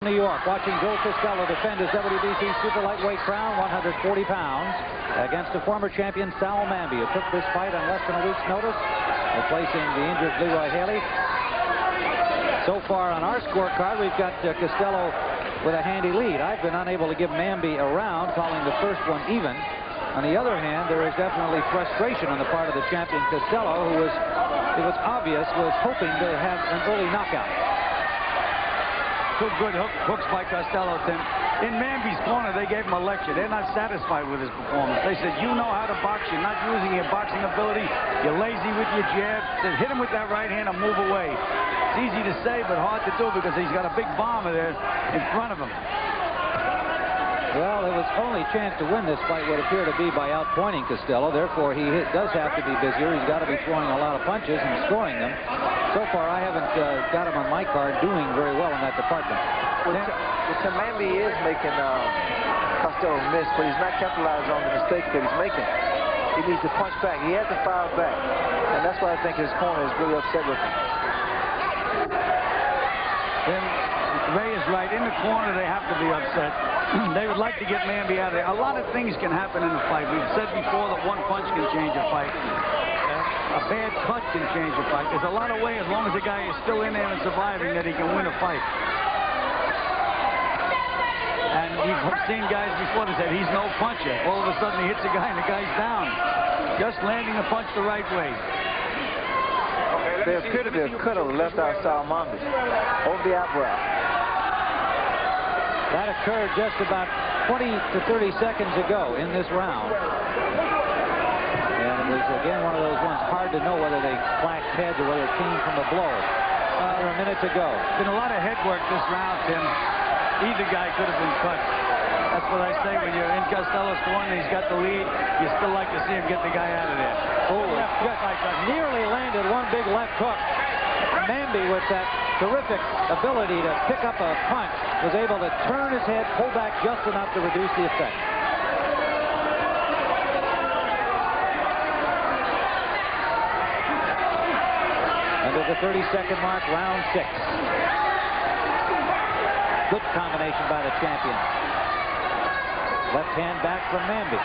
New York, watching Bill Costello defend his WBC super lightweight crown, 140 pounds, against the former champion Saoul Mamby, who took this fight on less than a week's notice, replacing the injured Leroy Haley. So far on our scorecard, we've got Costello with a handy lead. I've been unable to give Mamby a round, calling the first one even. On the other hand, there is definitely frustration on the part of the champion Costello, who it was obvious, was hoping to have an early knockout. Two good hooks by Costello, Tim. In Mamby's corner, they gave him a lecture. They're not satisfied with his performance. They said, you know how to box. You're not using your boxing ability. You're lazy with your jab. Said, hit him with that right hand and move away. It's easy to say, but hard to do because he's got a big bomber there in front of him. Well, his only chance to win this fight would appear to be by outpointing Costello. Therefore, he does have to be busier. He's got to be throwing a lot of punches and scoring them. So far, I haven't got him on my card doing very well in that department. Well, Mamby is making Costello miss, but he's not capitalizing on the mistakes that he's making. He needs to punch back. He has to fire back. And that's why I think his corner is really upset with him. Then Ray is right. In the corner, they have to be upset. They would like to get Mamby out of there. A lot of things can happen in a fight. We've said before that one punch can change a fight. A bad cut can change a fight. There's a lot of ways, as long as the guy is still in there and surviving, that he can win a fight. And you've seen guys before that said he's no puncher. All of a sudden he hits a guy and the guy's down. Just landing the punch the right way. There appeared to be a cut on the left eye of Saoul Mamby over the eyebrow. That occurred just about 20 to 30 seconds ago in this round. And it was, again, one of those ones hard to know whether they clashed heads or whether it came from a blow. A minute to go. Been a lot of head work this round, Tim. Either guy could have been cut. That's what I say when you're in Costello's corner, he's got the lead. You still like to see him get the guy out of there. Oh, nearly landed one big left hook. Mamby, with that terrific ability to pick up a punch, was able to turn his head, pull back just enough to reduce the effect. Under the 30-second mark, round 6. Good combination by the champion. Left hand back from Mamby.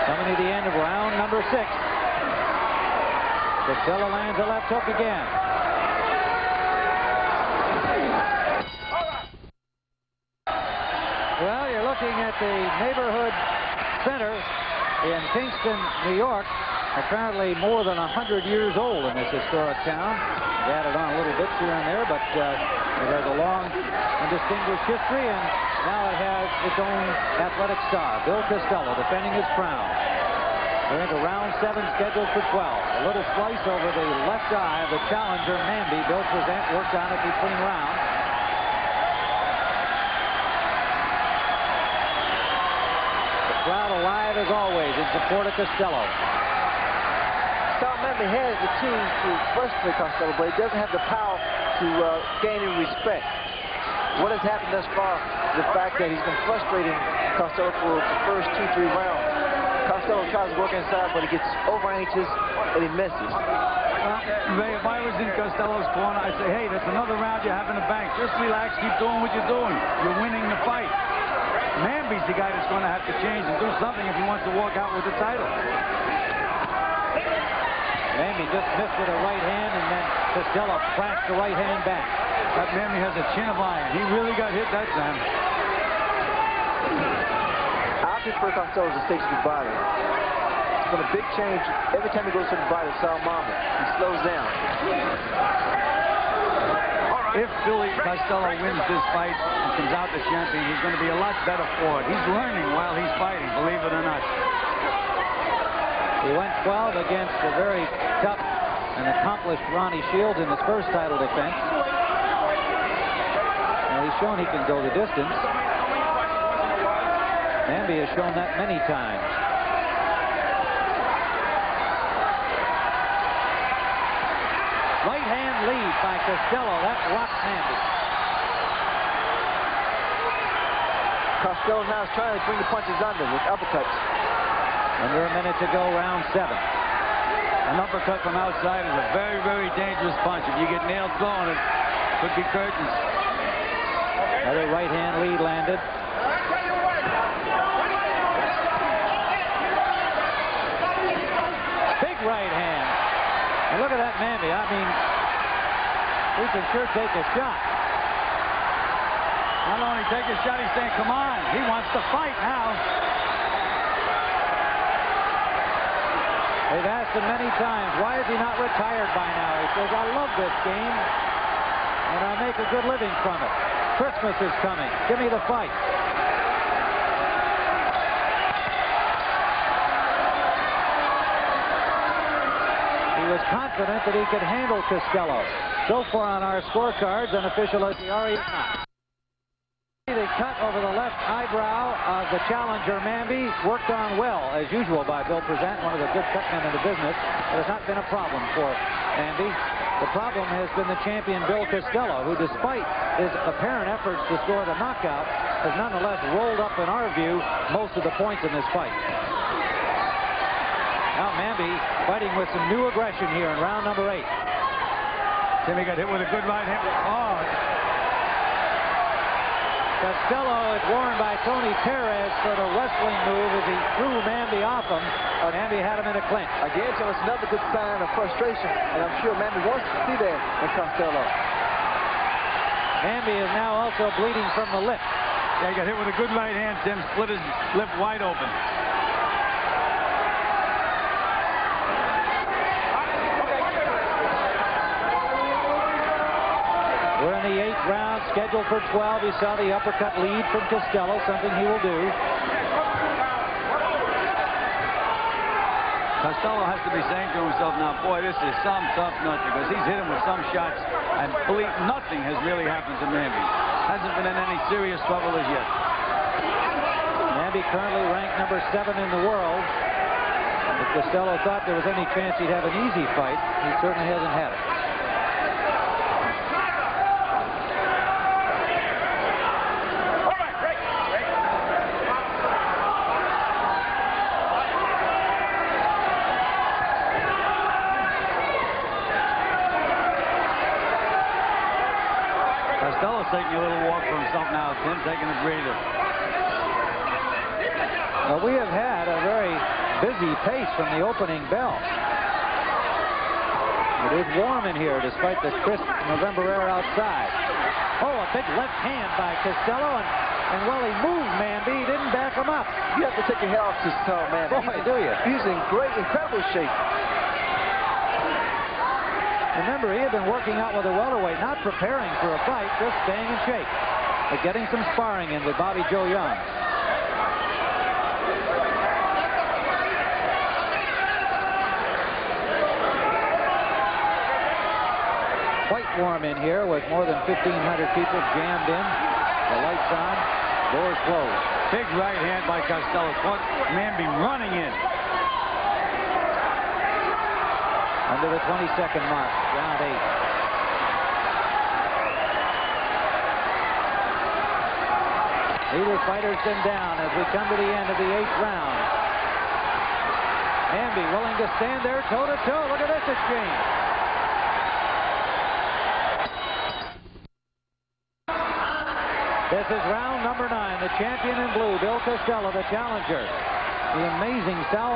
Coming to the end of round number 6. Costello lands a left hook again. Well, you're looking at the neighborhood center in Kingston, New York. Apparently more than 100 years old in this historic town. They added on a little bits here and there, but it has a long and distinguished history, and now it has its own athletic star, Bill Costello, defending his crown. We're into round 7, scheduled for 12. A little slice over the left eye of the challenger, Mamby. Bill Present worked on it between rounds. The crowd alive as always in support of Costello. Saoul Mamby has the tools to frustrate Costello, but he doesn't have the power to gain any respect. What has happened thus far is the fact that he's been frustrating Costello for the first 2-3 rounds. Costello tries to work inside, but he gets over anxious and he misses. Ray, if I was in Costello's corner, I'd say, hey, that's another round you have in the bank. Just relax, keep doing what you're doing. You're winning the fight. Mamby's the guy that's going to have to change and do something if he wants to walk out with the title. Mamby just missed with a right hand, and then Costello crashed the right hand back. That Mamby has a chin of iron. He really got hit that time. I prefer Costello to stick to the body. It's been a big change every time he goes to the body of Saoul Mamby. He slows down. If Billy Costello wins this fight and comes out the champion, he's going to be a lot better for it. He's learning while he's fighting, believe it or not. He went 12 against a very tough and accomplished Ronnie Shields in his first title defense. And he's shown he can go the distance. Mamby has shown that many times. Right hand lead by Costello. That rocked Mamby. Costello now is trying to bring the punches under with uppercuts. Under a minute to go, round 7. An uppercut from outside is a very, very dangerous punch. If you get nailed throwing it, could be curtains. Another right hand lead landed. Big right hand. And look at that Mamby. I mean, he can sure take a shot. Not only take a shot, he's saying, come on. He wants to fight now. They've asked him many times, why is he not retired by now? He says, I love this game, and I make a good living from it. Christmas is coming. Give me the fight. He was confident that he could handle Costello. So far on our scorecards, unofficial OTR, he's not. The cut over the left eyebrow of the challenger Mamby worked on well, as usual, by Bill Present, one of the good cutmen in the business. It has not been a problem for Mamby. The problem has been the champion Bill Costello, who, despite his apparent efforts to score the knockout, has nonetheless rolled up, in our view, most of the points in this fight. Now Mamby fighting with some new aggression here in round number 8. Timmy got hit with a good right hand. Oh. Costello is warned by Tony Perez for the wrestling move as he threw Mamby off him. Mamby had him in a clinch. Again, so it's another good sign of frustration, and I'm sure Mamby wants to see that in Costello. Mamby is now also bleeding from the lip. Yeah, he got hit with a good right hand, Tim. Split his lip wide open. We're in the 8th round, scheduled for 12. He saw the uppercut lead from Costello, something he will do. Costello has to be saying to himself now, boy, this is some tough nut, because he's hit him with some shots, and believe nothing has really happened to Mamby. Hasn't been in any serious trouble as yet. Mamby currently ranked number 7 in the world. If Costello thought there was any chance he'd have an easy fight, he certainly hasn't had it. Costello's taking a little walk for himself now, Tim, taking a breather. Well, we have had a very busy pace from the opening bell. It is warm in here despite the crisp November air outside. Oh, a big left hand by Costello, and while he moved Mamby, he didn't back him up. You have to take your head off this Mamby. Boy, do you? He's in great, incredible shape. Remember, he had been working out with a welterweight, not preparing for a fight, just staying in shape, but getting some sparring in with Bobby Joe Young. Quite warm in here with more than 1,500 people jammed in. The lights on, doors closed. Big right hand by Costello. Mamby running in. Under the 22nd mark, round 8. Neither fighter's been down as we come to the end of the 8th round. Mamby willing to stand there toe-to-toe. Look at this exchange. This is round number 9. The champion in blue, Bill Costello, the challenger. The amazing Saoul